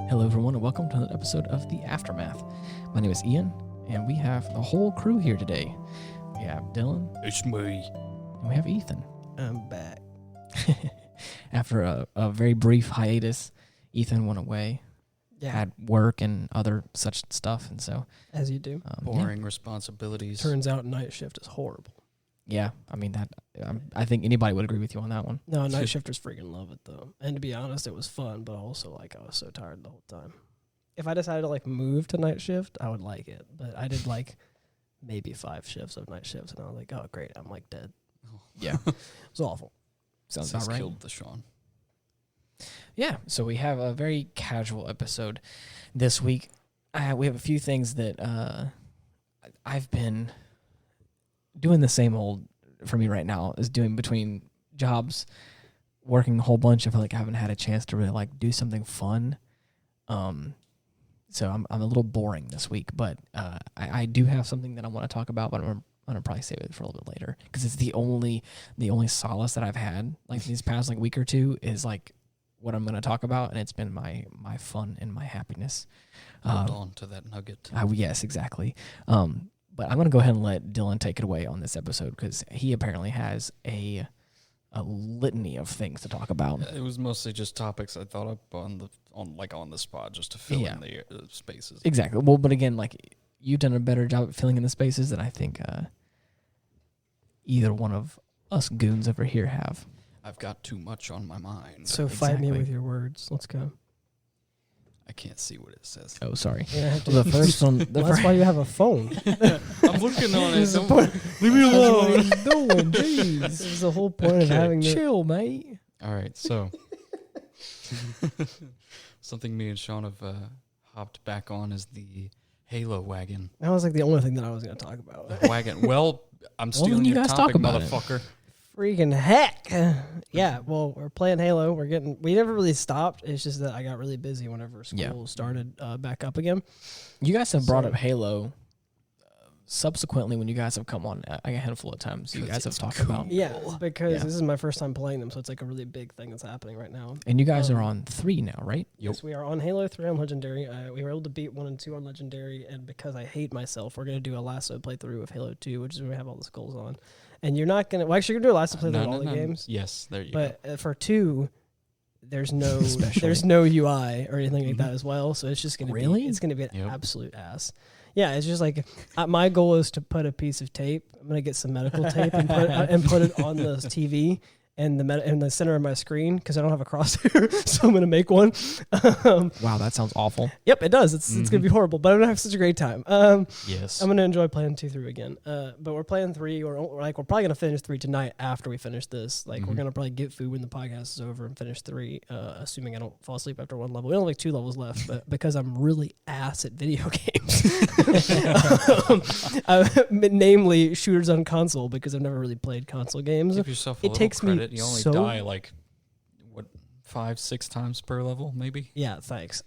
Hello, everyone, and welcome to another episode of The Aftermath. My name is Ian, and we have the whole crew here today. We have Dylan. It's me. And we have Ethan. I'm back. After a very brief hiatus, Ethan went away, had work and other such stuff, and so... As you do. Boring responsibilities. Turns out night shift is horrible. Yeah, I mean, I think anybody would agree with you on that one. No, night shifters freaking love it, though. And to be honest, it was fun, but also, I was so tired the whole time. If I decided to, move to night shift, I would like it. But I did, maybe 5 shifts of night shifts, and I was like, oh, great, I'm, dead. Oh. Yeah. It was awful. Sounds This about right. killed the Sean. Yeah, so we have a very casual episode this week. We have a few things that I've been doing the same old for me right now, is doing between jobs, working a whole bunch. I feel like I haven't had a chance to really do something fun. So I'm a little boring this week, but I do have something that I want to talk about, but I'm gonna probably save it for a little bit later because it's the only solace that I've had these past week or two is what I'm gonna talk about, and it's been my fun and my happiness. Hold on to that nugget. Yes, exactly. But I'm going to go ahead and let Dylan take it away on this episode because he apparently has a litany of things to talk about. It was mostly just topics I thought up on the spot just to fill in the spaces. Exactly. Well, but again, you've done a better job at filling in the spaces than I think either one of us goons over here have. I've got too much on my mind. So fight me with your words. Let's go. I can't see what it says. Oh, sorry. The first one. That's why you have a phone. I'm looking on it. Leave me alone. Jeez. This is the whole point of having chill, mate. All right, so something me and Sean have hopped back on is the Halo wagon. That was the only thing that I was going to talk about. The wagon. Well, I'm stealing then you your guys topic, talk about motherfucker. Freaking heck. Yeah, well, we're playing Halo. We never really stopped. It's just that I got really busy whenever school started back up again. You guys have brought up Halo subsequently when you guys have come on a handful of times. You guys have talked about. Yeah, because this is my first time playing them, so it's a really big thing that's happening right now. And you guys are on 3 now, right? Yes, we are on Halo 3 on Legendary. We were able to beat 1 and 2 on Legendary, and because I hate myself, we're going to do a lasso playthrough of Halo 2, which is where we have all the skulls on. And you're not going to... Well, actually, you're going to do a lasso playthrough of all the games. Yes, there you go. But for 2... There's no UI or anything like that as well, so it's just gonna be it's gonna be an absolute ass. Yeah, it's just my goal is to put a piece of tape. I'm gonna get some medical tape and put it on the TV and in the center of my screen because I don't have a crosshair, so I'm gonna make one. Wow, that sounds awful. Yep, it does. It's gonna be horrible, but I'm gonna have such a great time. Yes, I'm gonna enjoy playing 2 through again. But we're playing 3. We're probably gonna finish 3 tonight after we finish this. We're gonna probably get food when the podcast is over and finish 3, assuming I don't fall asleep after 1 level. We only have 2 levels left, but because I'm really ass at video games, namely shooters on console, because I've never really played console games. Give yourself a little credit. You only die 5-6 times per level, maybe. Yeah, thanks.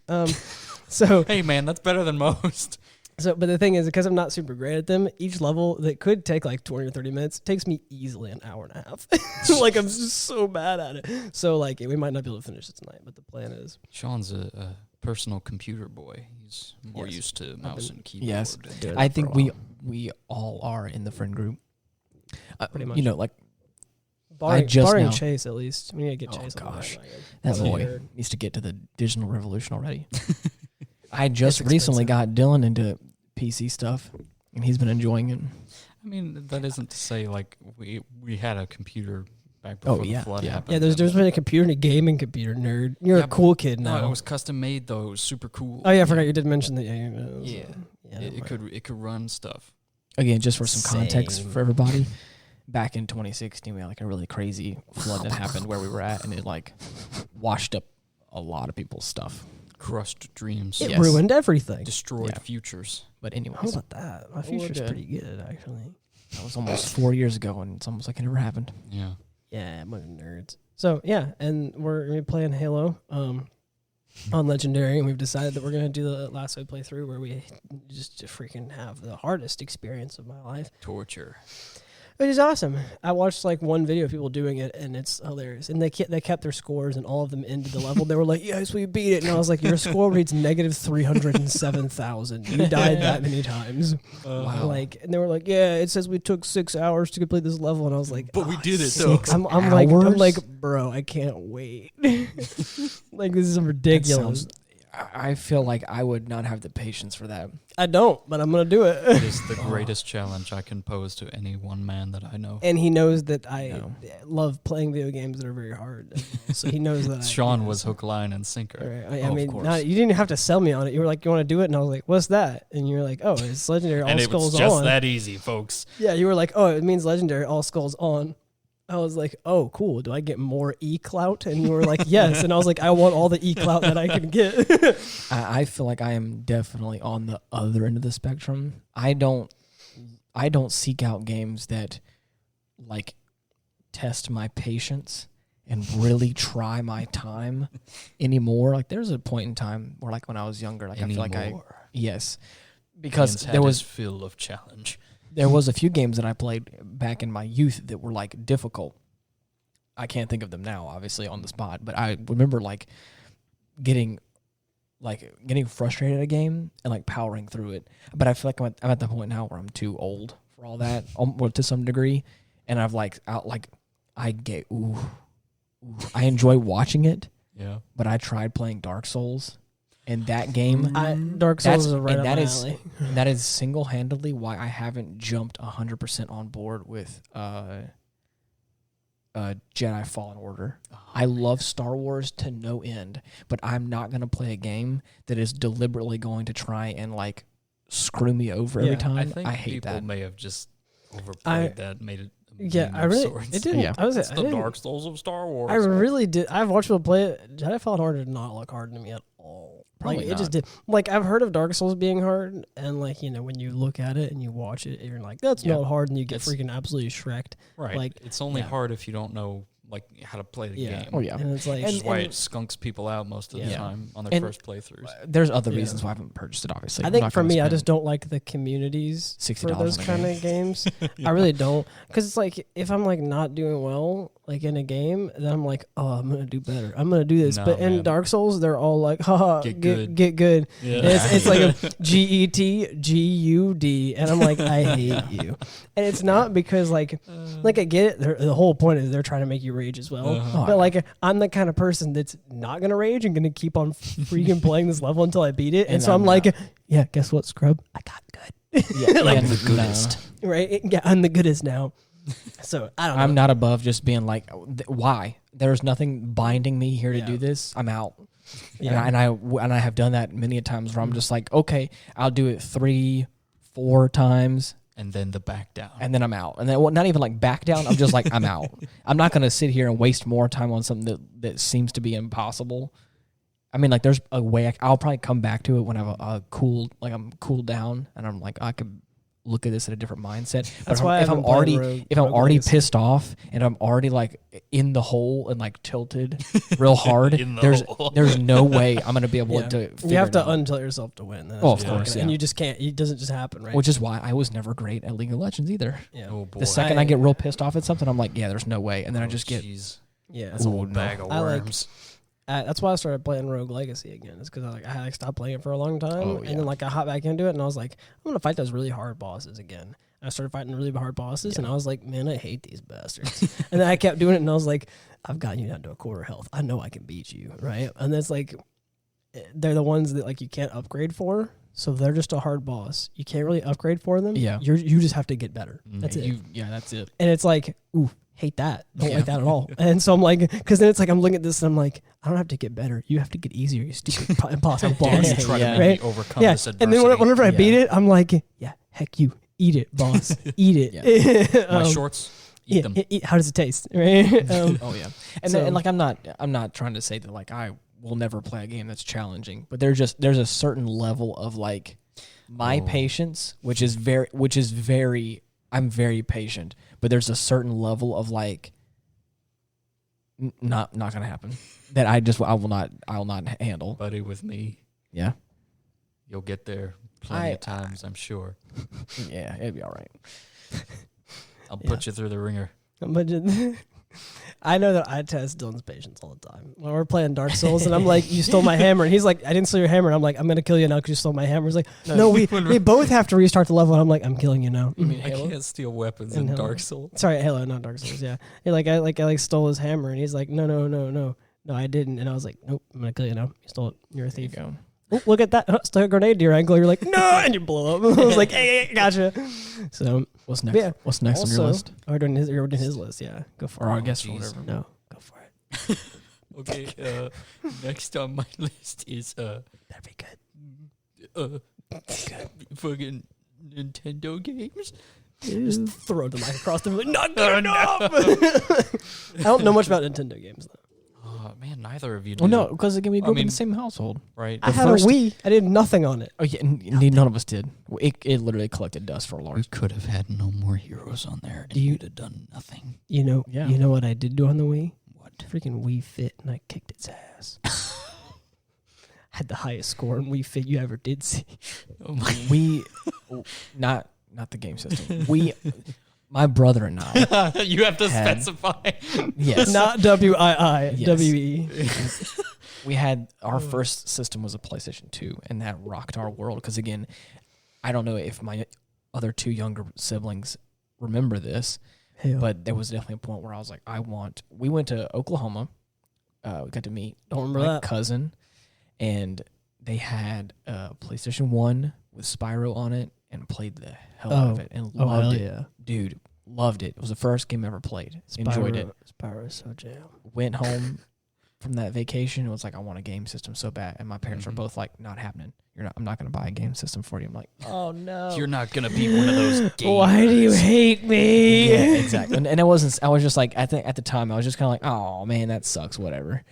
So hey, man, that's better than most. So, but the thing is, because I'm not super great at them, each level that could take 20 or 30 minutes takes me easily an hour and a half. I'm just so bad at it. So, we might not be able to finish it tonight, but the plan is. Sean's a personal computer boy. He's more used to mouse and keyboard. Yes, I think we all are in the friend group. Pretty much. Barring Chase, at least. We need to get Chase. Oh, gosh. On that boy needs to get to the digital revolution already. I just recently got Dylan into PC stuff, and he's been enjoying it. I mean, that isn't to say we had a computer back before the flood happened. Yeah, there's been a computer and a gaming computer, nerd. You're a cool kid now. No, it was custom made though. It was super cool. Oh yeah, I forgot you did mention that. It could run stuff. Again, just for some context for everybody. Back in 2016, we had a really crazy flood that happened where we were at, and it washed up a lot of people's stuff. Crushed dreams. It ruined everything. Destroyed futures. But anyways. How about that? My future's pretty good, actually. That was almost 4 years ago, and it's almost like it never happened. Yeah. Yeah, I'm a nerds. So, yeah, and we're going to be playing Halo on Legendary, and we've decided that we're going to do the lasso playthrough where we just freaking have the hardest experience of my life. Torture. It is awesome. I watched like one video of people doing it, and it's hilarious. And they kept their scores, and all of them ended the level. They were like, "Yes, we beat it." And I was like, "Your score reads negative 307,000. You died that many times." Wow. Like, and they were like, "Yeah, it says we took 6 hours to complete this level." And I was like, "But we did it though." I'm like, bro, I can't wait. Like, this is ridiculous. I feel like I would not have the patience for that. I don't, but I'm going to do it. It is the greatest challenge I can pose to any one man that I know. And he knows that I love playing video games that are very hard. So he knows that. Sean was hook, line, and sinker. Right. I mean, you didn't have to sell me on it. You were like, "You want to do it?" And I was like, "What's that?" And you were like, "Oh, it's legendary. All and skulls on." And it was just that easy, folks. Yeah, you were like, "Oh, it means legendary. All skulls on." I was like, "Oh, cool. Do I get more E-clout?" And you were like, "Yes." And I was like, "I want all the E-clout that I can get." I feel like I am definitely on the other end of the spectrum. I don't seek out games that like test my patience and really try my time anymore. Like there's a point in time where like when I was younger, like anymore. I feel like yes, because there was feel of challenge. There was a few games that I played back in my youth that were like difficult. I can't think of them now, obviously, on the spot, but I remember like getting frustrated at a game and like powering through it. But I feel like I'm at the point now where I'm too old for all that, to some degree, and I've I enjoy watching it. Yeah. But I tried playing Dark Souls. And that game, Dark Souls is right up my alley. And that is single-handedly why I haven't jumped 100% on board with Jedi Fallen Order. I love Star Wars to no end, but I'm not going to play a game that is deliberately going to try and like screw me over every time. I think hate that. People may have just overplayed that, made it. I really. It didn't. Yeah. It's the Dark Souls of Star Wars. I really did. I've watched people play it. Jedi Fallen Order did not look hard to me at all. Probably it just did. Like I've heard of Dark Souls being hard, and like when you look at it and you watch it, you're like, that's not hard, and you get freaking absolutely shreked. Right. Like it's only hard if you don't know like how to play the game. Oh yeah. And it's like, which is why it skunks people out most of the time on their first playthroughs. There's other reasons why I haven't purchased it. Obviously, I think for me, I just don't like the communities for those kind of games. I really don't, because it's like if I'm like not doing well like in a game, then I'm like, oh, I'm gonna do better. I'm gonna do this. But in Dark Souls, they're all like, haha, get good. Yeah. It's like a GET-GUD, and I'm like, I hate you. And it's not because like I get it. The whole point is they're trying to make you rage as well. But like I'm the kind of person that's not gonna rage and gonna keep on freaking playing this level until I beat it. And so I'm like, yeah, guess what, scrub? I got good. Yeah, like I'm the goodest. Right? Yeah, I'm the goodest now. So I don't know. I'm not above just being like, why? There's nothing binding me here to do this. I'm out. Yeah. And I have done that many a times where I'm just like, okay, I'll do it 3-4 times. And then the back down. And then I'm out. And then not even like back down. I'm just like, I'm out. I'm not going to sit here and waste more time on something that seems to be impossible. I mean, like there's a way I'll probably come back to it when I'm cooled down and I'm like, I could look at this at a different mindset. But if I'm already pissed off and I'm already like in the hole and like tilted real hard, there's no way I'm gonna be able to. You have to untilt yourself to win. Of course, and you just can't. It doesn't just happen, right? Which is why I was never great at League of Legends either. Yeah. Oh boy. The second I get real pissed off at something, I'm like, yeah, there's no way, and then I just get. That's a whole bag of worms. That's why I started playing Rogue Legacy again. It's because I stopped playing it for a long time, and then like I hopped back into it, and I was like, I'm gonna fight those really hard bosses again. And I started fighting really hard bosses, and I was like, man, I hate these bastards. And then I kept doing it, and I was like, I've gotten you down to a quarter health. I know I can beat you, right? And that's like, they're the ones that like you can't upgrade for, so they're just a hard boss. You can't really upgrade for them. Yeah, you just have to get better. That's it. That's it. And it's like, ooh. Hate that. Don't like that at all. And so I'm like, because then it's like I'm looking at this and I'm like, I don't have to get better. You have to get easier. You stupid impossible boss. You try to make me overcome this adversity. And then whenever I beat it, I'm like, yeah, heck you. Eat it, boss. Eat it. My shorts. Eat them. How does it taste? Right? Oh yeah. And like I'm not trying to say that like I will never play a game that's challenging, but there's a certain level of like my patience, which is very I'm very patient, but there's a certain level of like not gonna happen that I will not handle. Buddy, with me, yeah, you'll get there plenty of times, I'm sure. Yeah, it'd be all right. I'll put you through the ringer. I know that I test Dylan's patience all the time. When we're playing Dark Souls, and I'm like, you stole my hammer. And he's like, I didn't steal your hammer. And I'm like, I'm going to kill you now because you stole my hammer. He's like, no, we both have to restart the level. And I'm like, I'm killing you now. You mean Halo? I can't steal weapons in Dark Souls. Sorry, Halo, not Dark Souls, yeah. I stole his hammer. And he's like, no, I didn't. And I was like, nope, I'm going to kill you now. You stole it. You're a thief. There you go. Oh, look at that. Stuck a grenade to your ankle. You're like, no, and you blow up. I was like, hey, gotcha. So what's next? Yeah. What's next on your list? You're doing his list, yeah. Go for it. Or I guess whatever. No, go for it. Okay, next on my list is that'd be good. Fucking Nintendo games. Just throw the mic across the room. Not good enough. I don't know much about Nintendo games though. Oh man, neither of you do. Well, no, because again, we grew up in the same household. Right. I had a Wii. I did nothing on it. Oh yeah, none of us did. It literally collected dust for a large. We could have had no more heroes on there, and you'd have done nothing. You know what I did do on the Wii? What? Freaking Wii Fit, and I kicked its ass. Had the highest score in Wii Fit you ever did see. Oh my. Not the game system. My brother and I. You have to specify. Yes. Not WII. Yes. WE. We had our first system was a PlayStation 2, and that rocked our world. Because again, I don't know if my other two younger siblings remember this, but there was definitely a point where I was like, we went to Oklahoma. We got to meet my cousin, and they had a PlayStation 1 with Spyro on it, and played the hell out of it and loved it. Yeah. Dude, loved it. It was the first game I ever played. Enjoyed it. Spyro is so jam. Went home from that vacation. It was like, I want a game system so bad. And my parents were both like, not happening. I'm not going to buy a game system for you. I'm like, oh no. You're not going to be one of those gamers. Why do you hate me? Yeah, exactly. And I was just like, at the time, I was just kind of like, oh man, that sucks, whatever.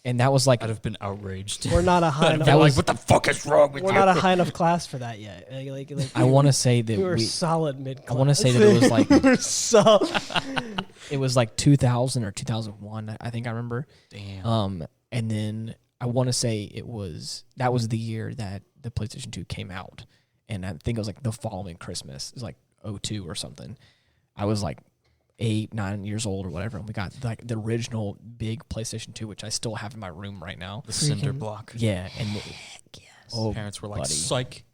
And that was like, I'd have been outraged. We're not a high enough. Like, what the fuck is wrong with you? We're not a high enough class for that yet. Like I want to say that we were solid mid class. I want to say that it was like we were solid. It was like 2000 or 2001. I think I remember. Damn. And then I want to say that was the year that the PlayStation 2 came out, and I think it was like the following Christmas. It was like 2002 or something. I was like 8, 9 years old or whatever, and we got like the original big PlayStation 2, which I still have in my room right now. The cinder block. Yeah, and parents were like, psych.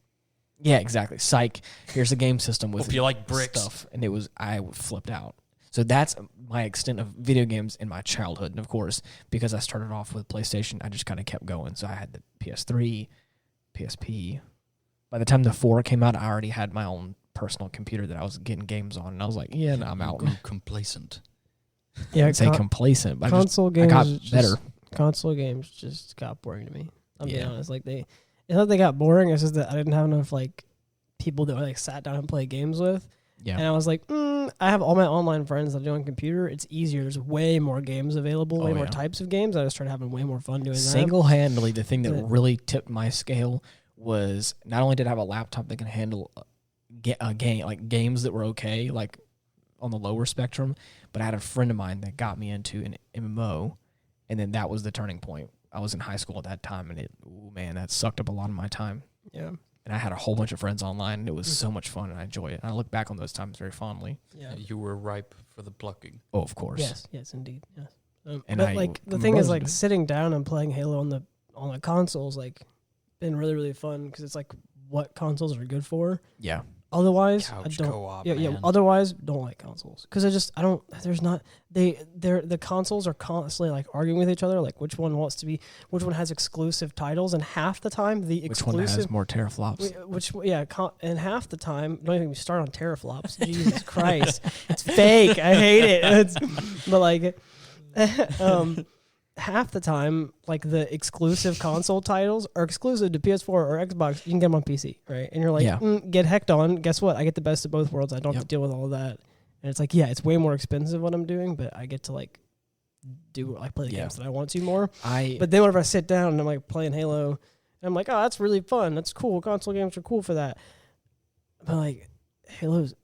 Yeah, exactly. Psych. Here's a game system with hope you like bricks stuff, and I flipped out. So that's my extent of video games in my childhood, and of course, because I started off with PlayStation, I just kind of kept going. So I had the PS3, PSP. By the time the 4 came out, I already had my own personal computer that I was getting games on, and I was like, yeah, no, I'm out. Complacent. Yeah, I'd say complacent, but console games I got better. Console games just got boring to me. I'm being honest. Like it's not they got boring. It's just that I didn't have enough like people that I like sat down and play games with. Yeah. And I was like, I have all my online friends that do on computer. It's easier. There's way more games available, way more types of games. I just started having way more fun doing that. Single-handedly, the thing that really tipped my scale was not only did I have a laptop that can handle a game, like games that were okay, like on the lower spectrum, but I had a friend of mine that got me into an MMO, and then that was the turning point. I was in high school at that time, and that sucked up a lot of my time. Yeah. And I had a whole bunch of friends online, and it was so much fun, and I enjoy it. And I look back on those times very fondly. Yeah. You were ripe for the plucking. Oh, of course. Yes, indeed. Yes. But the thing is, like sitting down and playing Halo on the consoles, like, been really really fun because it's like what consoles are good for. Yeah. Otherwise, couch I don't. Co-op, yeah. Otherwise, don't like consoles because I don't. There's not. The consoles are constantly like arguing with each other, like which one has exclusive titles, and half the time which one has more teraflops. And half the time, don't even start on teraflops. Jesus Christ, it's fake. I hate it. But like, half the time, like the exclusive console titles are exclusive to PS4 or Xbox. You can get them on PC, right? And you're like, get hecked on. Guess what? I get the best of both worlds. I don't have to deal with all of that. And it's like, it's way more expensive what I'm doing, but I get to like play the games that I want to more. But then whenever I sit down and I'm like playing Halo, and I'm like, oh, that's really fun. That's cool. Console games are cool for that. But like, Halo's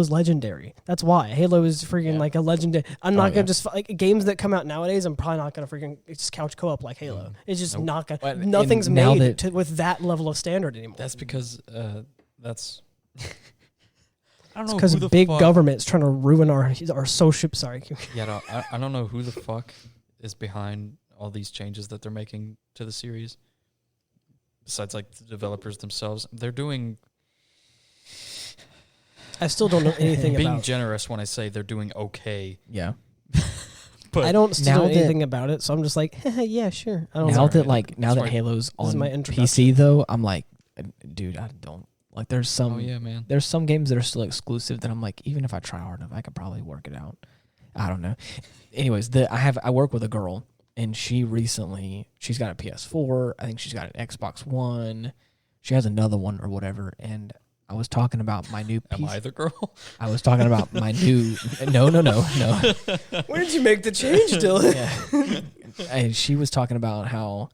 legendary. That's why Halo is freaking like a legendary. I'm not gonna just like games that come out nowadays. I'm probably not gonna freaking just couch co-op like Halo. It's just not gonna. Nothing's made with that level of standard anymore. That's because that's. I don't know. Because big government's trying to ruin our social. Sorry. Yeah, I don't know who the fuck is behind all these changes that they're making to the series. Besides, like, the developers themselves, they're doing. I still don't know anything being about. generous when I say they're doing okay. Yeah. But I don't still know anything about it, so I'm just like, yeah, sure. I don't now know. Now that Halo's on PC though, I'm like, dude, I don't like. There's some. Oh yeah, man. There's some games that are still exclusive that I'm like, even if I try hard enough, I could probably work it out. I don't know. Anyways, I work with a girl, and she's got a PS4. I think she's got an Xbox One. She has another one or whatever, and I was talking about my new PC. Am I the girl? I was talking about my new... No. Where did you make the change, Dylan? Yeah. And she was talking about how...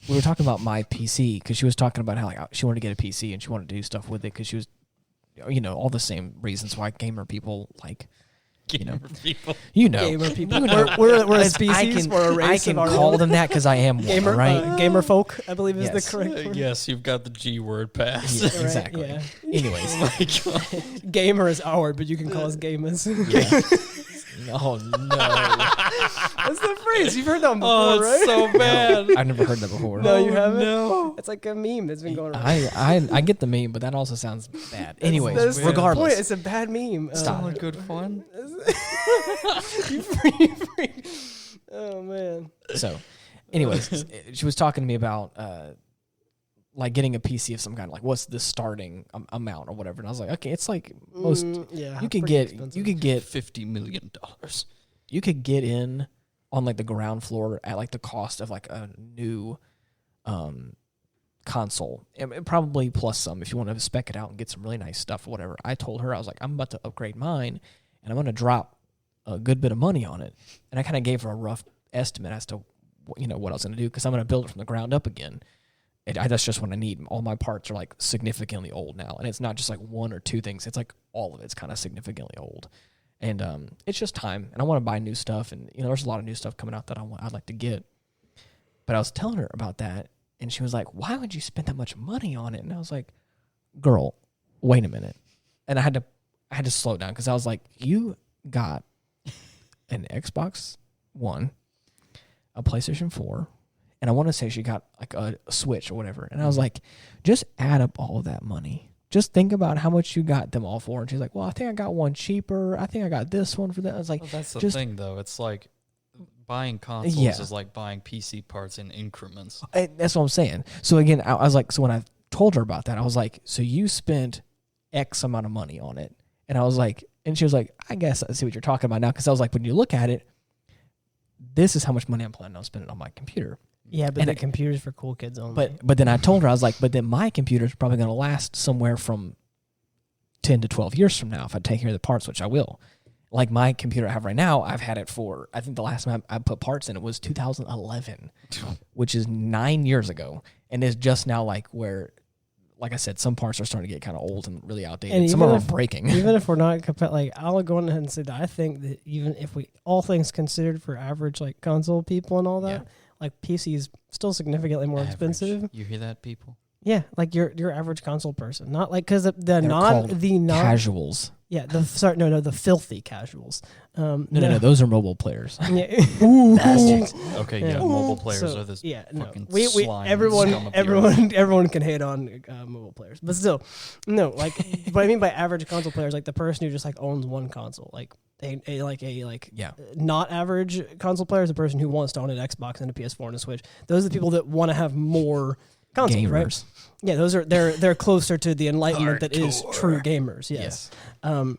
We were talking about my PC, because she was talking about how like she wanted to get a PC and she wanted to do stuff with it, because she was... all the same reasons why gamer people like... Gamer people. Gamer people. We're a species. We're a race. I can call them that because I am gamer, one, right? Gamer folk, I believe is the correct word. Yes, you've got the G word pass. Yeah, exactly. Right, yeah. Anyways. Gamer is our word, but you can call us gamers. Yeah. Oh, no. That's the phrase. You've heard that one before, right? Right? So bad. I've never heard that before. No, you haven't? No. It's like a meme that's been going around. I get the meme, but that also sounds bad. Anyways, that's regardless. the point. It's a bad meme. Stop. It's good fun. You freak. Oh, man. So, anyways, she was talking to me about like getting a PC of some kind. Like, what's the starting amount or whatever? And I was like, okay, it's like most. You could get $50 million. You could get in on like the ground floor at like the cost of like a new console, and probably plus some if you want to spec it out and get some really nice stuff or whatever. I told her, I was like, I'm about to upgrade mine, and I'm going to drop a good bit of money on it. And I kind of gave her a rough estimate as to what I was going to do, because I'm going to build it from the ground up again. That's just what I need. All my parts are like significantly old now, and it's not just like one or two things. It's like all of it's kind of significantly old, and it's just time. And I want to buy new stuff, and there's a lot of new stuff coming out that I'd like to get. But I was telling her about that, and she was like, "Why would you spend that much money on it?" And I was like, "Girl, wait a minute." And I had to slow down, because I was like, "You got an Xbox One, a PlayStation 4." And I want to say she got like a Switch or whatever. And I was like, just add up all of that money. Just think about how much you got them all for. And she's like, well, I think I got one cheaper. I think I got this one for that. I was like, that's the thing, though. It's like buying consoles is like buying PC parts in increments. That's what I'm saying. So again, I was like, so when I told her about that, I was like, so you spent X amount of money on it. And I was like, and she was like, I guess I see what you're talking about now. Because I was like, when you look at it, this is how much money I'm planning on spending on my computer. Yeah, but the computer's for cool kids only. But then I told her, I was like, but then my computer's probably going to last somewhere from 10 to 12 years from now if I take care of the parts, which I will. Like my computer I have right now, I've had it for, I think the last time I put parts in it was 2011, which is 9 years ago. And it's just now like where, like I said, some parts are starting to get kind of old and really outdated. And some of them are breaking. Even if we're not, like I'll go ahead and say that I think that even if we, all things considered for average like console people and all that, like PC is still significantly more expensive. You hear that, people? Yeah, like your average console person, not like because the casuals. Yeah, the filthy casuals. No, those are mobile players. Yeah. Okay, mobile players are this. Yeah, fucking slime everyone can hate on mobile players, but still, no. Like, what I mean by average console players, like the person who just like owns one console, like not average console player is the person who wants to own an Xbox and a PS4 and a Switch. Those are the people that want to have more consoles, gamers. Right? Yeah, those are they're closer to the enlightenment that is true gamers. Yes. I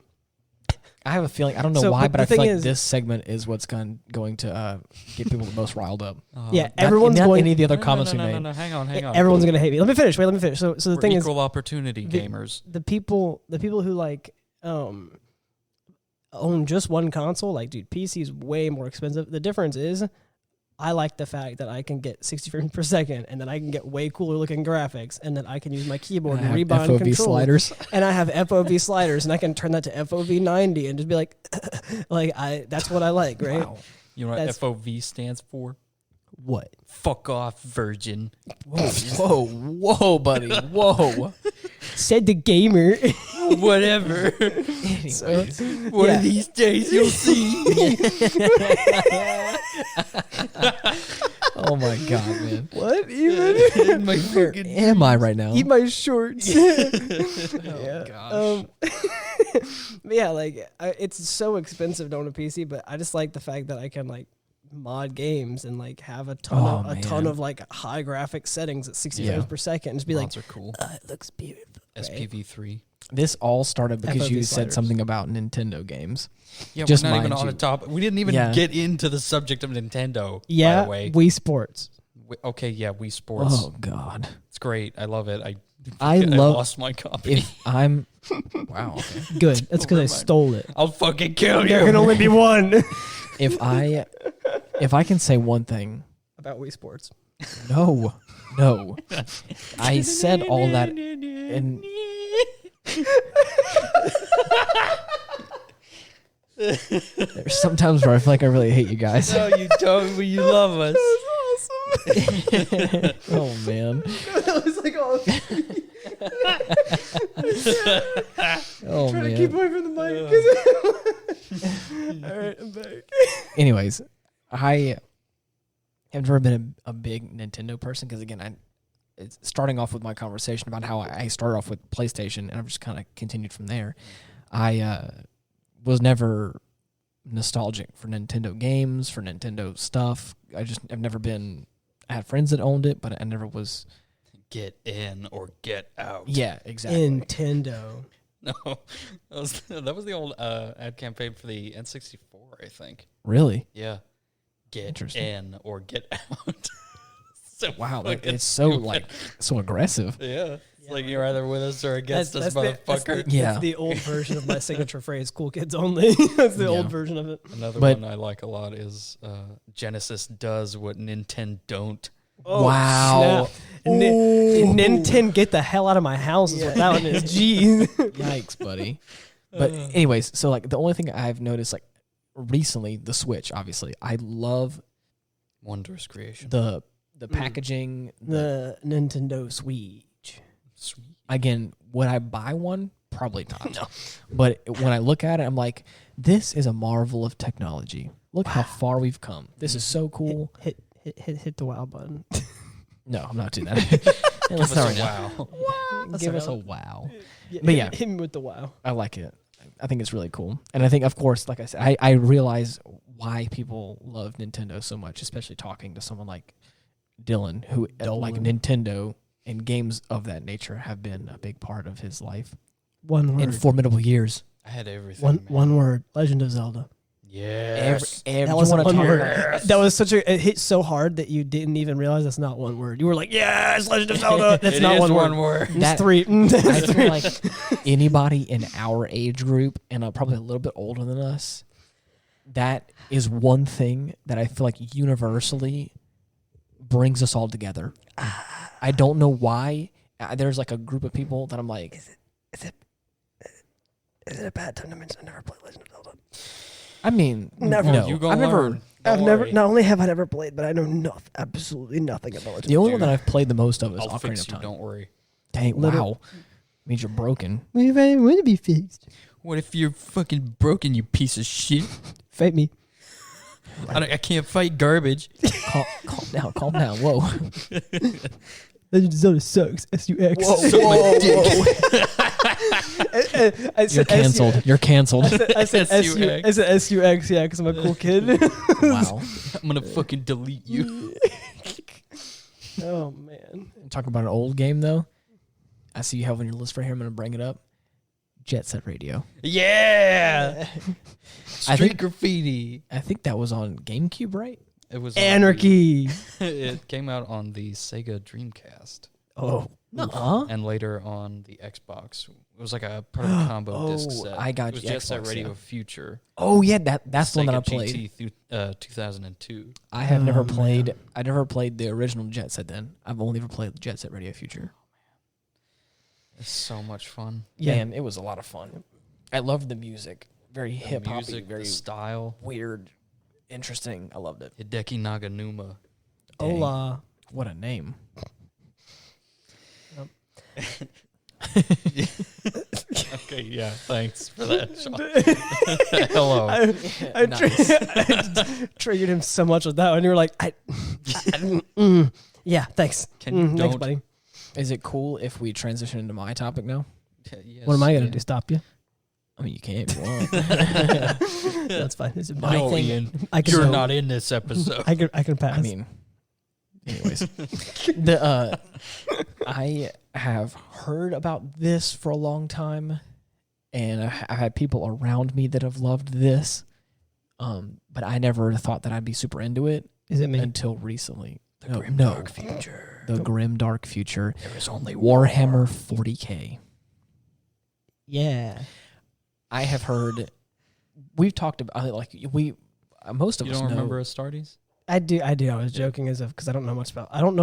have a feeling, I don't know why, but I feel like this segment is what's going to get people the most riled up. Everyone's going. Any of the other comments we made. No, hang on. Everyone's going to hate me. Let me finish. So the thing is, equal opportunity gamers. The people who like own just one console, like, dude, PC is way more expensive. The difference is, I like the fact that I can get 60 frames per second, and then I can get way cooler looking graphics, and then I can use my keyboard and rebind FOV controls. Sliders. And I have FOV sliders, and I can turn that to FOV 90 and just be like, that's what I like, right? Wow. You know what FOV stands for? What? Fuck off, virgin. Whoa, buddy. Whoa. Said the gamer. Whatever. Anyways, One of these days you'll see. oh my god, man. What even? My Where fucking am I right now? Eat my shorts. Oh gosh. But yeah, like it's so expensive to own a PC, but I just like the fact that I can like mod games and like have a ton of like high graphic settings at 60 frames per second and just be mods like, are cool. It looks beautiful. SPV3. This all started because FOV you sliders. said something about Nintendo games. Yeah, Just we're not even mind on you. a top. We didn't even get into the subject of Nintendo. Yeah, by the way. Wii Sports. Okay, yeah, Wii Sports. Oh god. It's great. I love it. I I love lost my copy. if I'm wow. Okay. Good. That's because I Never mind. stole it. I'll fucking kill you. There can only be one. If I can say one thing, About Wii Sports. no. I said all that and there's sometimes where I feel like I really hate you guys. No, you don't, but you love us. Oh man. That was like, Oh trying man. to keep away from the mic. All right, I'm back. Anyways, I have never been a big Nintendo person because again, it's starting off with my conversation about how I started off with PlayStation and I've just kind of continued from there. I was never nostalgic for Nintendo games, for Nintendo stuff. I've never been. I had friends that owned it, but I never was. Get in or get out. Yeah, exactly. Nintendo. No, that was the old ad campaign for the N64, I think. Really? Yeah. Get Interesting. in or get out. So Wow, fucking it's so stupid. so aggressive. Yeah. It's like you're either with us or against us, motherfucker. Yeah. That's the old version of my signature phrase, cool kids only. That's the old version of it. Another But- one I like a lot is Genesis does what Nintendo don't. Oh, Wow. snap. Nintendo, get the hell out of my house is what that one is. Jeez. Yikes, buddy. But anyways, so like the only thing I've noticed like recently, the Switch, obviously, I love Wondrous creation. the packaging. The Nintendo Switch. Sweet. Again, would I buy one? Probably not. No. But when I look at it, I'm like, this is a marvel of technology. Look how far we've come. This is so cool. Hit the wow button. No, I'm not doing that. Give Let's us not a right now. wow. Give us a wow. Yeah, But yeah. hit me with the wow. I like it. I think it's really cool. And I think, of course, like I said, I realize why people love Nintendo so much, especially talking to someone like Dylan, who like Nintendo and games of that nature have been a big part of his life One word. in formidable years. I had everything. One word. Legend of Zelda. Yes. That was one word. That was it hit so hard that you didn't even realize that's not one word. You were like, yes, Legend of Zelda. That's not one word. It's That- three. I feel like anybody in our age group and probably a little bit older than us, that is one thing that I feel like universally brings us all together. I don't know why. There's like a group of people that I'm like, Is it a bad time to mention I never played Legend of Zelda? I mean, Never. No, You gonna I've never. learn. I've Don't never. worry. Not only have I never played, but I know absolutely nothing about Legend The of only Zelda. one that I've played the most of is I'll Ocarina fix of you. Time. Don't worry. Dang, Literally- wow. Means you're broken. We want to be fixed. What if you're fucking broken, you piece of shit? Fight me. I can't fight garbage. Calm down. Whoa. Legend of Zelda sucks. SUX. You're canceled. You're canceled. I said SUX. I said SUX, yeah, because I'm a cool kid. Wow. I'm gonna fucking delete you. Oh, man. Talk about an old game, though. I see you have on your list right here. I'm going to bring it up. Jet Set Radio. Yeah. I Street think- graffiti. I think that was on GameCube, right? It was Anarchy. it came out on the Sega Dreamcast Oh. Nuh-uh. and later on the Xbox. It was like a part of a combo disc Oh, set. I got it was you, Jet Set Xbox, Radio yeah. Future. Oh, yeah, that's the one that I Sega played. GT 2002. I have never Oh, played. man. I never played the original Jet Set. Then I've only ever played Jet Set Radio Future. It's so much fun. Yeah. Man, it was a lot of fun. I loved the music. Very The hip hop, music, very the style. weird, interesting. I loved it. Hideki Naganuma. Dang. Hola. What a name. Okay. Okay, yeah, thanks for that, Sean. Hello. I triggered him so much with that one. You were like, yeah, thanks. Thanks, buddy. Is it cool if we transition into my topic now? Yes, what am I going to do? Stop you? I mean, you can if you want. That's fine. Is it my thing? Ian, you're not in this episode. I can pass. I mean, anyways, I have heard about this for a long time, and I've had people around me that have loved this, but I never thought that I'd be super into it. Is it me? Until recently. The grim dark future. The grim dark future. There is only Warhammer 40K. Yeah. I have heard. We've talked about most of us know. You don't remember Astartes? I do. I was joking because I don't know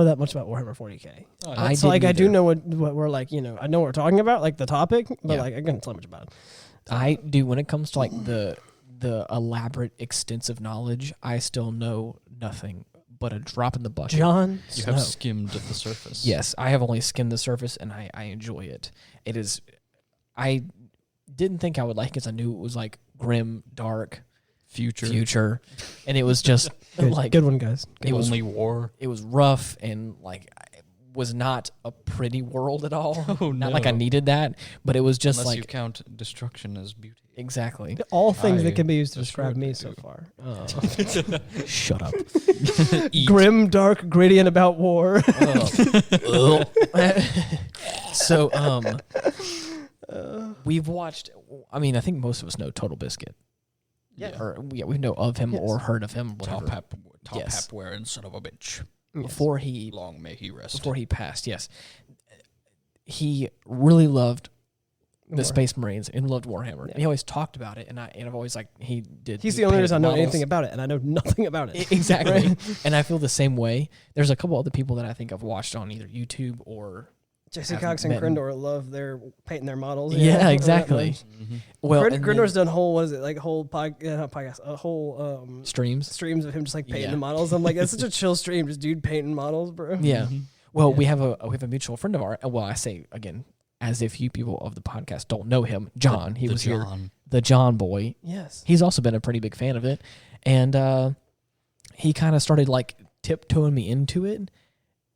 that much about Warhammer 40K. I do know what we're like. I know what we're talking about, like the topic, but I can't tell much about it. I do when it comes to like the elaborate, extensive knowledge. I still know nothing but a drop in the bucket. John, you have skimmed the surface. Yes, I have only skimmed the surface, and I enjoy it. It is. I didn't think I would like it because I knew it was like grim, dark, future, and it was just good one, guys. It was only war. It was rough and it was not a pretty world at all. Oh, not no. like I needed that, but it was just unless you count destruction as beauty. Exactly. All things that can be used to describe me so far. Shut up. Grim, dark, gritty, and about war. So, we've watched. I mean, I think most of us know Total Biscuit. Yeah. We know of him or heard of him. Whatever. Top hat wearing son of a bitch. Before he long may he rest. Before he passed, yes, he really loved the Space Marines and loved Warhammer. Yeah. And he always talked about it, and I've always he did. He's the only reason I know anything about it, and I know nothing about it. Exactly. Right? And I feel the same way. There's a couple other people that I think I've watched on either YouTube or Jesse Cox and Grindor love their painting their models. Yeah, exactly. Mm-hmm. Well, Grindor's done whole streams of him just painting the models. I'm like, that's such a chill stream, just dude painting models, bro. Yeah. Well, we have a mutual friend of ours. Well, I say again, as if you people of the podcast don't know him, John. He was here, the John boy. Yes, he's also been a pretty big fan of it, and he kind of started tiptoeing me into it,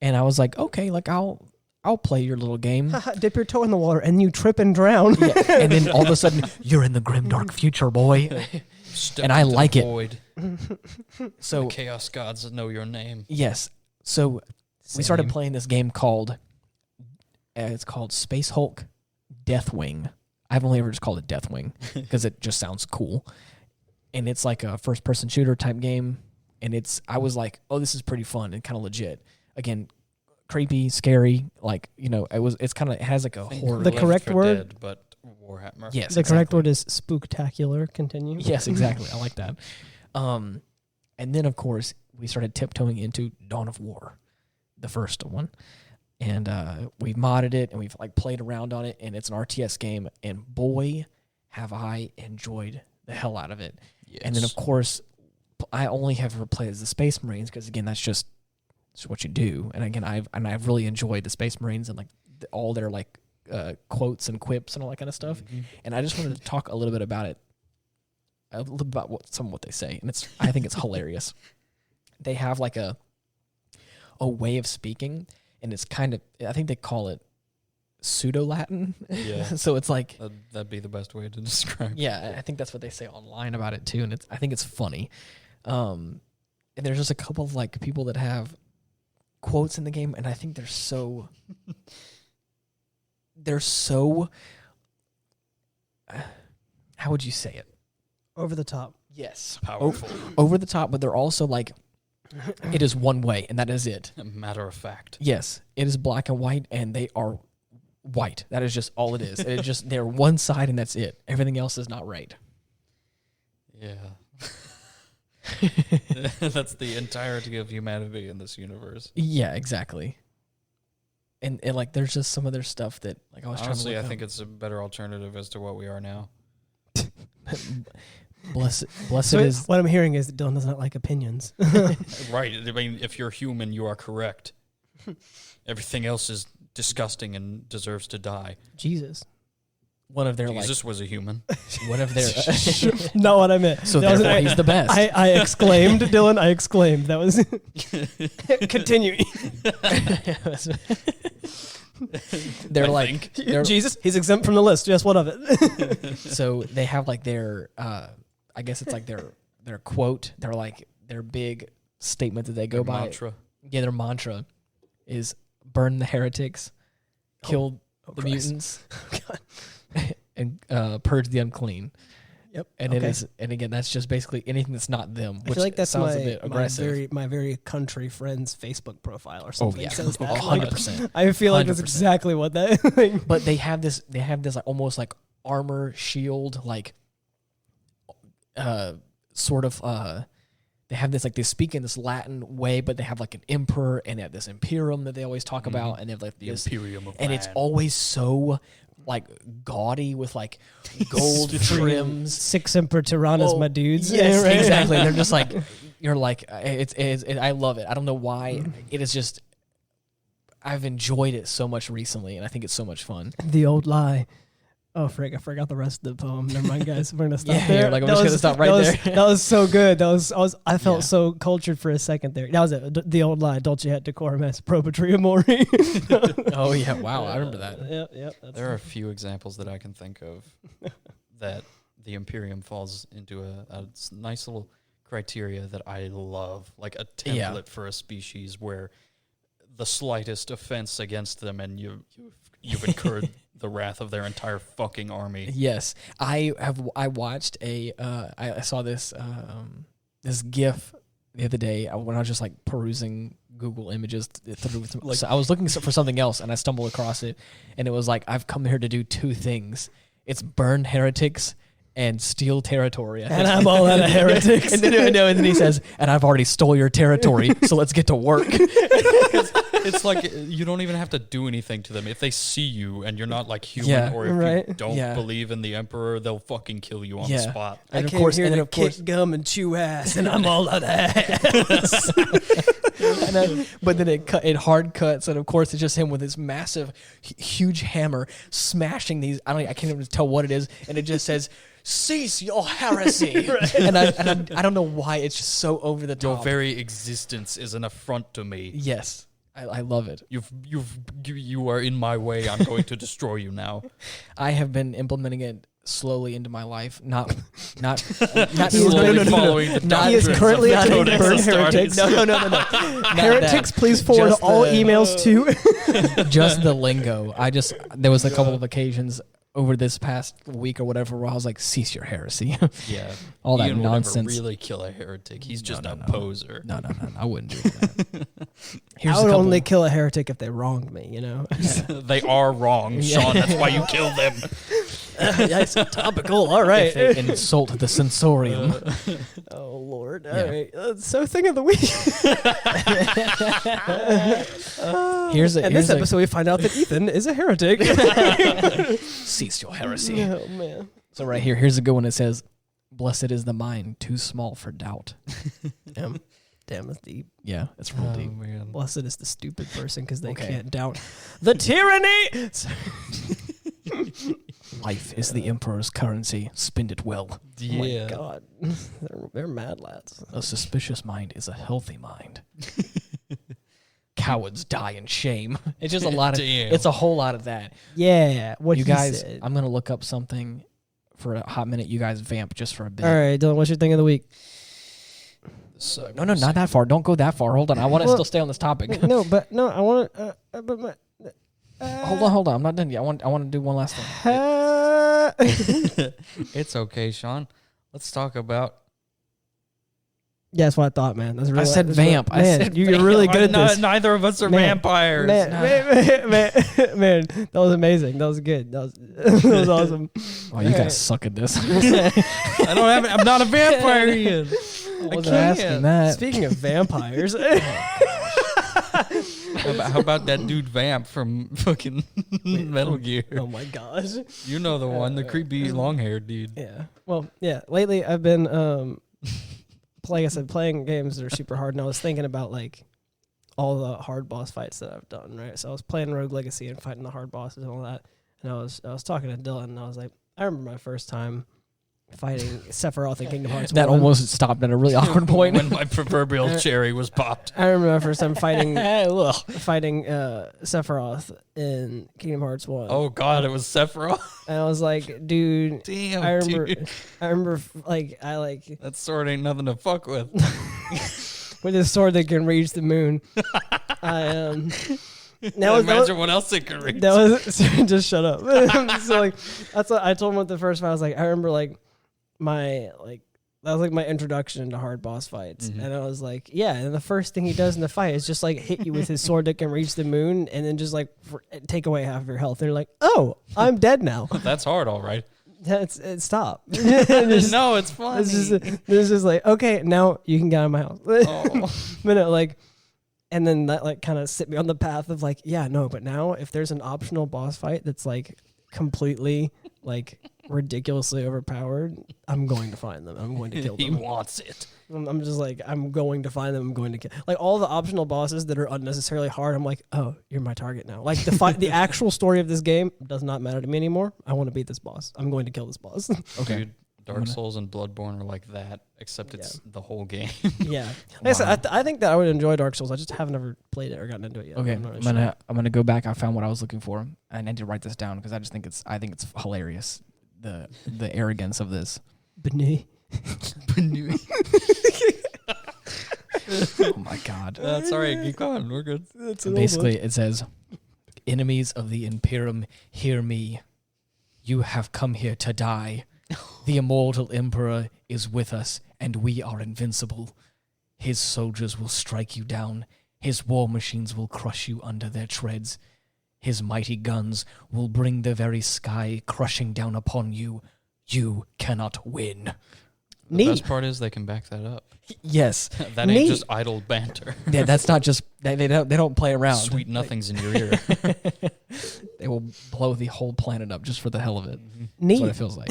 and I was like, okay, I'll play your little game. Dip your toe in the water and you trip and drown. Yeah. And then all of a sudden, you're in the grim dark future, boy. And I like it. So the Chaos Gods know your name. Yes. So we started playing this game called Space Hulk Deathwing. I've only ever just called it Deathwing because it just sounds cool. And it's like a first-person shooter type game. And I was like, oh, this is pretty fun and kind of legit. Again, creepy, scary, it has a horror. The correct word, Dead, but Warhammer. Yes, the correct word is spooktacular. Continue. Yes, exactly. I like that. And then of course we started tiptoeing into Dawn of War, the first one, and we've modded it and we've played around on it, and it's an RTS game, and boy, have I enjoyed the hell out of it. Yes. And then of course, I only have ever played as the Space Marines because again, that's just. It's what you do, and again, I've really enjoyed the Space Marines and all their quotes and quips and all that kind of stuff. Mm-hmm. And I just wanted to talk a little bit about it, some of what they say, and I think it's hilarious. They have a way of speaking, and it's kind of, I think they call it pseudo Latin. Yeah. So it's that'd be the best way to describe. Yeah, I think that's what they say online about it too, and I think it's funny. And there's just a couple of people that have quotes in the game, and I think they're so how would you say it? Over the top. Yes. Powerful. Over the top, but they're also it is one way, and that is it. A matter of fact. Yes. It is black and white, and they are white. That is just all it is. It is just they're one side, and that's it. Everything else is not right. Yeah. That's the entirety of humanity in this universe. Yeah, exactly. And there's just some of their stuff that I was honestly, trying to I think it's a better alternative as to what we are now. Blessed so is what I'm hearing is that Dylan does not like opinions. Right. I mean, if you're human, you are correct. Everything else is disgusting and deserves to die. Jesus. one of their Jesus was a human. One of their not what I meant. So therefore he's the best. I exclaimed, Dylan. I exclaimed. That was continuing. They're Jesus. He's exempt from the list. Just what of it? So they have like their I guess it's like their quote. They're like their big statement that they go by. Mantra. Yeah, their mantra is burn the heretics, kill the mutants, and purge the unclean. Yep. And it is, and again, that's just basically anything that's not them. Which I feel like that's sounds a bit aggressive. my very country friend's Facebook profile or something. Oh yeah, says that. 100%. I feel like that's exactly what that. But they have this like almost like armor shield, like sort of. They have this like they speak in this Latin way, but they have like an emperor and they have this imperium that they always talk about, and they have like the imperium of and land. It's always so like gaudy with like gold trims. Six Emperor Tyrannos, my dudes. Yes, right? exactly. They're just like you're like it's I love it. I don't know why. It is just I've enjoyed it so much recently, and I think it's so much fun. The old lie. Oh, frick, I forgot the rest of the poem. Never mind, guys. We're going to stop there. Like, I'm just going to stop right there. That was so good. I felt so cultured for a second there. That was it. The old lie. Dolce et decorum est pro patria mori. Oh, yeah. Wow. I remember that. Yep. There are a few examples that I can think of that the Imperium falls into a nice little criteria that I love, like a template for a species where the slightest offense against them and you've incurred the wrath of their entire fucking army. Yes, I watched I saw this this GIF the other day when I was just like perusing Google Images through. So I was looking for something else and I stumbled across it, and it was like I've come here to do two things: it's burn heretics and steal territory. And I'm all out of heretics. and then he says, "And I've already stole your territory, so let's get to work." It's like you don't even have to do anything to them. If they see you and you're not like human, or if you don't believe in the Emperor, they'll fucking kill you on the spot. And of course, kick gum and chew ass, and I'm all out of ass. But then it hard cuts, and of course it's just him with his massive, huge hammer smashing these. I can't even tell what it is, and it just says, "Cease your heresy." and I don't know why it's just so over the top. Your very existence is an affront to me. Yes. I love it. You are in my way. I'm going to destroy you now. I have been implementing it slowly into my life. Not slowly following the doctrines. He is currently of a the burn heretics. No. Heretics, please forward just all emails to. Just the lingo. There was a couple of occasions over this past week or whatever where I was like, "Cease your heresy." Yeah. All that Ian nonsense. Will never really kill a heretic. He's just a poser. No. I wouldn't do that. I would only kill a heretic if they wronged me, you know? They are wrong, Sean. That's why you kill them. Yes, topical. All right. If they insult the sensorium. Oh, Lord. All right. So, thing of the week. This episode, we find out that Ethan is a heretic. Cease your heresy. Oh, man. So right here's a good one. It says, "Blessed is the mind too small for doubt." Damn, it's deep. Yeah, it's real deep. Man. Blessed is the stupid person because they can't doubt the tyranny. Life is the emperor's currency. Spend it well. Yeah. Oh my God. They're mad lads. A suspicious mind is a healthy mind. Cowards die in shame. It's just a lot of. It's a whole lot of that. Yeah. What you guys? said. I'm gonna look up something for a hot minute. You guys vamp just for a bit. All right, Dylan. What's your thing of the week? No, not that far. Don't go that far. Hold on. I want to still stay on this topic. I want to. Hold on. I'm not done yet. I want to do one last thing. It's okay, Sean. Let's talk about. Yeah, that's what I thought, man. That's really, I said vamp. You're really good at this. Neither of us are vampires. Man, that was amazing. That was good. That was awesome. Oh, you guys suck at this. I'm not a vampire, Ian. I wasn't asking that. Speaking of vampires. How about that dude Vamp from fucking Metal Gear? Oh my gosh. You know the one, the creepy long-haired dude. Yeah. Well, yeah. Lately I've been like I said, playing games that are super hard, and I was thinking about like all the hard boss fights that I've done, right? So I was playing Rogue Legacy and fighting the hard bosses and all that. and I was talking to Dylan, and I was like, I remember my first time fighting Sephiroth in Kingdom Hearts 1. That almost stopped at a really awkward point. When my proverbial cherry was popped. I remember my first time fighting Sephiroth in Kingdom Hearts 1. Oh God, it was Sephiroth. And I was like, dude, damn. I remember, dude. that sword ain't nothing to fuck with. with a sword that can reach the moon. Imagine what else it could reach. That was just shut up. So like, that's what I told him with the first fight. I was like, I remember that was like my introduction to hard boss fights, and I was like, yeah. And the first thing he does in the fight is just like hit you with his sword that can reach the moon, and then just like take away half of your health. And you're like, oh, I'm dead now. That's hard, all right. Stop. No, it's funny. It's just like, okay, now you can get out of my house. Oh. But no, like. And then that like kind of set me on the path of like, yeah, no, but now if there's an optional boss fight that's like completely like ridiculously overpowered, I'm going to find them. I'm going to kill them. He wants it. I'm just like, I'm going to find them. I'm going to kill. Like all the optional bosses that are unnecessarily hard, I'm like, oh, you're my target now. Like the actual story of this game does not matter to me anymore. I want to beat this boss. I'm going to kill this boss. Okay. Dude, Dark Souls and Bloodborne are like that, except it's the whole game. Yeah. Like I said, I think that I would enjoy Dark Souls. I just haven't ever played it or gotten into it yet. Okay, I'm gonna go back. I found what I was looking for, and I need to write this down because I think it's hilarious. The arrogance of this. Benui. Oh my God. Sorry, keep going. We're good. Basically, it says, "Enemies of the Imperium, hear me. You have come here to die. The immortal emperor is with us, and we are invincible. His soldiers will strike you down. His war machines will crush you under their treads. His mighty guns will bring the very sky crushing down upon you. You cannot win." The best part is they can back that up. Yes. That ain't just idle banter. Yeah, that's not just they don't play around. Sweet nothings in your ear. They will blow the whole planet up just for the hell of it. Neat. That's what it feels like.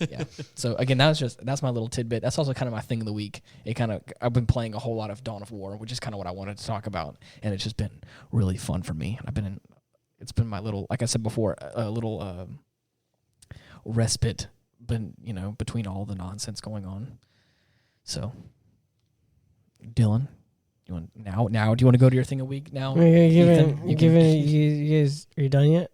Yeah. So again, that's my little tidbit. That's also kind of my thing of the week. I've been playing a whole lot of Dawn of War, which is kind of what I wanted to talk about, and it's just been really fun for me. It's been my little, like I said before, a little respite, between all the nonsense going on. So, Dylan, you want now? Do you want to go to your thing a week now? You guys, are you done yet?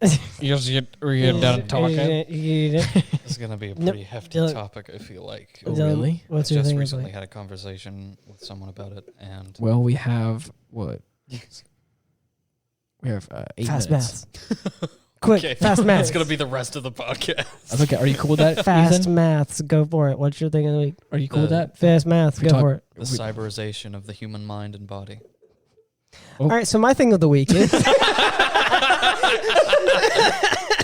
Are you done talking? This is gonna be a pretty hefty topic. I feel like. Oh, really? What's I your just thing? recently had a conversation with someone about it, and we have what? We have 8 fast minutes. maths. Quick, fast maths. It's gonna be the rest of the podcast. That's okay. Are you cool with that? Fast Ethan? maths. Go for it. What's your thing of the week? Are you cool with that? Fast maths. Go for it. The cyberization of the human mind and body. All right. So my thing of the week is.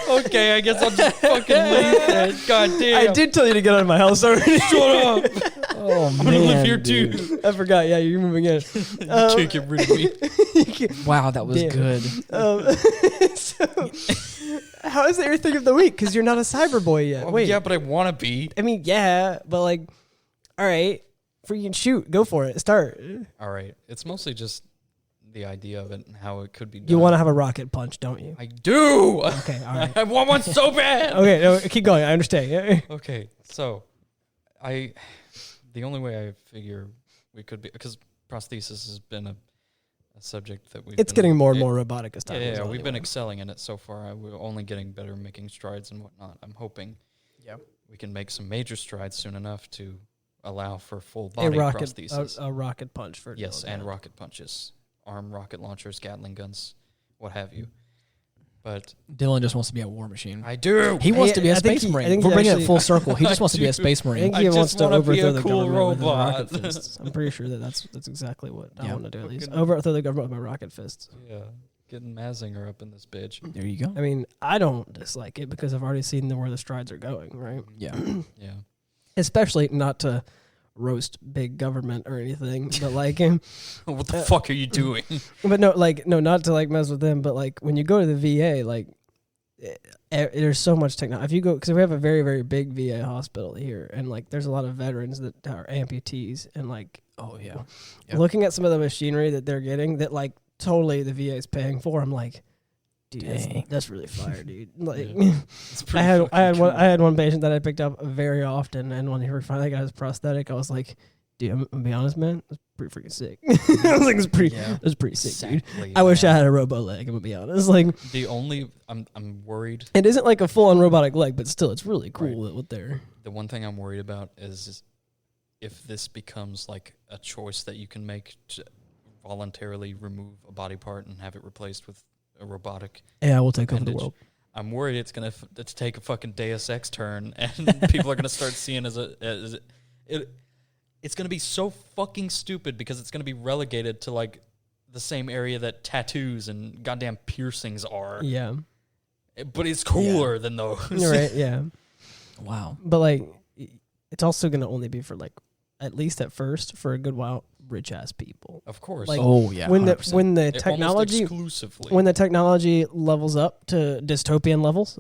Okay, I guess I'll just fucking leave it. God damn. I did tell you to get out of my house already. Shut up. Oh, I'm gonna live here too. I forgot. Yeah, you're moving in. You can't get rid of me. Wow, that was Damn. good. So, how is that your thing of the week? Because you're not a cyber boy yet. Well, Wait. yeah, but I want to be. I mean, yeah, but like, all right, freaking shoot, go for it. Start. All right. It's mostly just the idea of it and how it could be done. You want to have a rocket punch, don't you? I do. Okay, all right. I want one so bad. Okay, no, keep going. I understand. Okay, so the only way I figure we could be, because prosthesis has been a subject that it's getting more and more robotic as time goes on. We've been excelling in it so far. We're only getting better, making strides and whatnot. I'm hoping we can make some major strides soon enough to allow for full body prosthesis. A rocket punch for yes, and rocket punches, arm rocket launchers, Gatling guns, what have you. But Dylan just wants to be a war machine. I do. He wants to be a space marine. We're bringing it full circle. He just wants to be a space I marine. think he wants to overthrow the cool government with his robot. rocket fists. I'm pretty sure that's exactly what I want to do. At least overthrow the government with my rocket fists. Yeah, getting Mazinger up in this bitch. There you go. I mean, I don't dislike it because I've already seen where the strides are going. Right? Yeah. Yeah. Especially not to roast big government or anything, but like, What the fuck are you doing? but no, not to like mess with them, but like when you go to the VA, like. There's so much technology. If you go, because we have a very, very big VA hospital here, and like there's a lot of veterans that are amputees, and like, looking at some of the machinery that they're getting, that like totally the VA is paying for. I'm like, Dude, that's really fire, dude. Like, I had one patient that I picked up very often, and when he finally got his prosthetic, I was like, dude, I'm gonna be honest, man, that's pretty freaking sick. I was like, it's pretty sick, dude. I wish I had a robo leg. I'm gonna be honest. Like, I'm worried. It isn't like a full on robotic leg, but still, it's really cool that what they're. The one thing I'm worried about is if this becomes like a choice that you can make to voluntarily remove a body part and have it replaced with a robotic. Yeah, we'll take over the world. I'm worried it's gonna take a fucking Deus Ex turn, and people are gonna start seeing it's gonna be so fucking stupid because it's gonna be relegated to like the same area that tattoos and goddamn piercings are. Yeah, but it's cooler than those. You're right. Yeah. Wow. But like, it's also gonna only be for like, at least at first, for a good while, rich ass people. Of course. Like, yeah. When 100%. the technology exclusively. When the technology levels up to dystopian levels,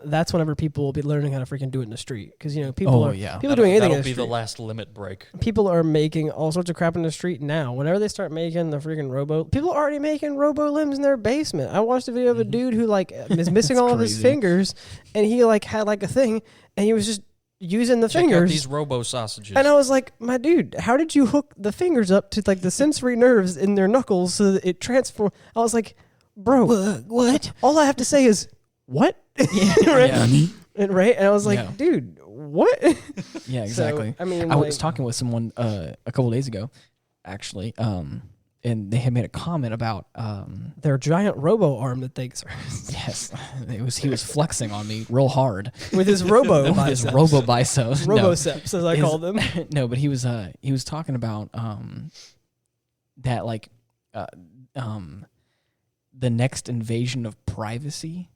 that's whenever people will be learning how to freaking do it in the street. Because people are doing anything. That'll be the last limit break. People are making all sorts of crap in the street now. Whenever they start making the freaking people are already making robo limbs in their basement. I watched a video of a dude who like is missing all of his fingers, and he like had like a thing, and he was just using the fingers. Check out these robo sausages. And I was like, my dude, how did you hook the fingers up to like the sensory nerves in their knuckles so that it transforms? I was like, bro, what? All I have to say is, what? Yeah, right? Yeah. And I was like, dude, what? Yeah, exactly. So, I mean, I was talking with someone a couple of days ago, actually, and they had made a comment about their giant robo arm that they. Yes, he was flexing on me real hard with his robo with biceps. his robo biceps, roboceps as I call them. No, but he was talking about that like the next invasion of privacy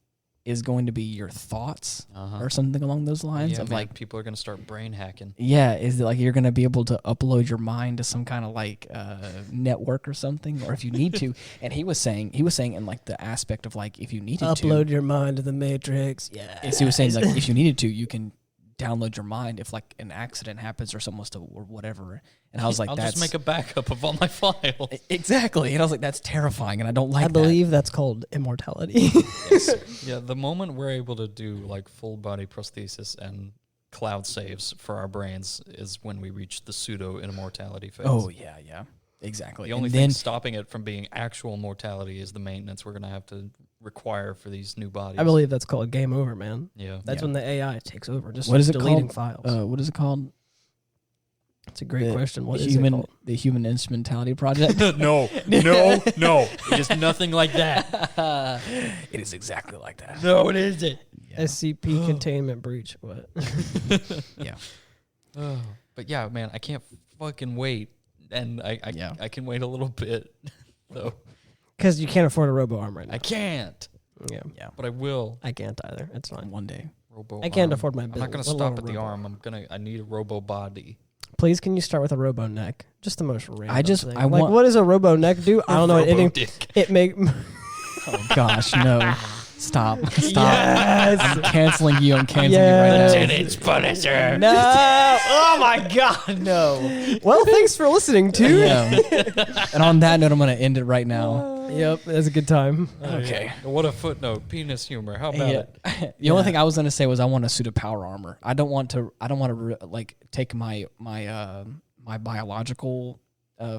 is going to be your thoughts or something along those lines. Yeah, of like people are going to start brain hacking. Yeah, is it like you're going to be able to upload your mind to some kind of like network or something, or if you need to. And he was saying in like the aspect of like if you needed to upload your mind to the Matrix. Yeah, he was saying like if you needed to, you can download your mind if like an accident happens or someone or whatever. And I was like, I'll just make a backup of all my files. Exactly. And I was like, that's terrifying, and I don't like that. I believe that's called immortality. Yes. Yeah, the moment we're able to do like full body prosthesis and cloud saves for our brains is when we reach the pseudo immortality phase. Oh yeah, exactly. The only thing stopping it from being actual mortality is the maintenance we're going to have to require for these new bodies. I believe that's called game over, man. Yeah, that's when the AI takes over. Just what is it deleting called? files. What is it called? It's a great question. What is it called? The Human Instrumentality Project? No. It is nothing like that. It is exactly like that. No, it isn't. Yeah. SCP containment breach. What? Yeah. But yeah, man, I can't fucking wait. And I can wait a little bit, though. Because you can't afford a robo arm right now. I can't. Yeah. But I will. I can't either. It's fine. One day. Robo I can't arm. afford my I'm bill. not going to stop at the arm. I need a robo body. Please, can you start with a robo neck? Just the most random thing. I want. What does a robo neck do? I don't know. It make. Oh gosh, no! Stop! Yes. I'm canceling you. I'm canceling you right now. Teenage Punisher. No! Oh my God, no! Well, thanks for listening to. Yeah. And on that note, I'm going to end it right now. Yep, that's a good time. Okay. What a footnote. Penis humor. How about it? The only thing I was going to say was I want a suit of power armor. I don't want to like take my biological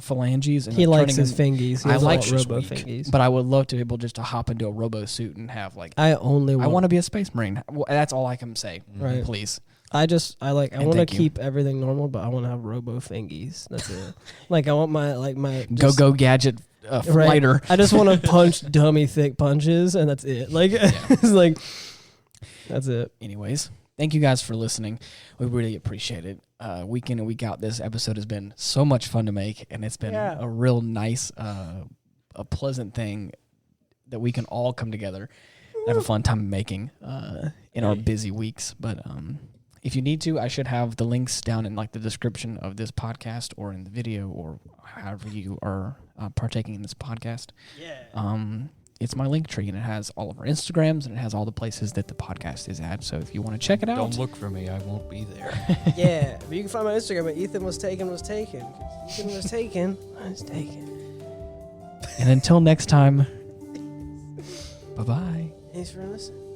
phalanges and he likes his them, fingies. I like robo fingies, but I would love to be able just to hop into a robo suit and have like. I want to be a space marine. Well, that's all I can say. Right. Please. I want to keep everything normal, but I want to have robo fingies. That's it. Like I want my go gadget fighter. Right. I just want to punch dummy thick punches, and that's it. Like it's like that's it. Anyways, thank you guys for listening. We really appreciate it. Week in and week out, this episode has been so much fun to make, and it's been a real nice, a pleasant thing that we can all come together and have a fun time making in our busy weeks. But if you need to, I should have the links down in like the description of this podcast or in the video or however you are partaking in this podcast. Yeah. It's my link tree, and it has all of our Instagrams, and it has all the places that the podcast is at. So if you want to check it out. Don't look for me. I won't be there. Yeah. But you can find my Instagram at Ethan was taken. Ethan was taken. And until next time, Bye-bye. Thanks for listening.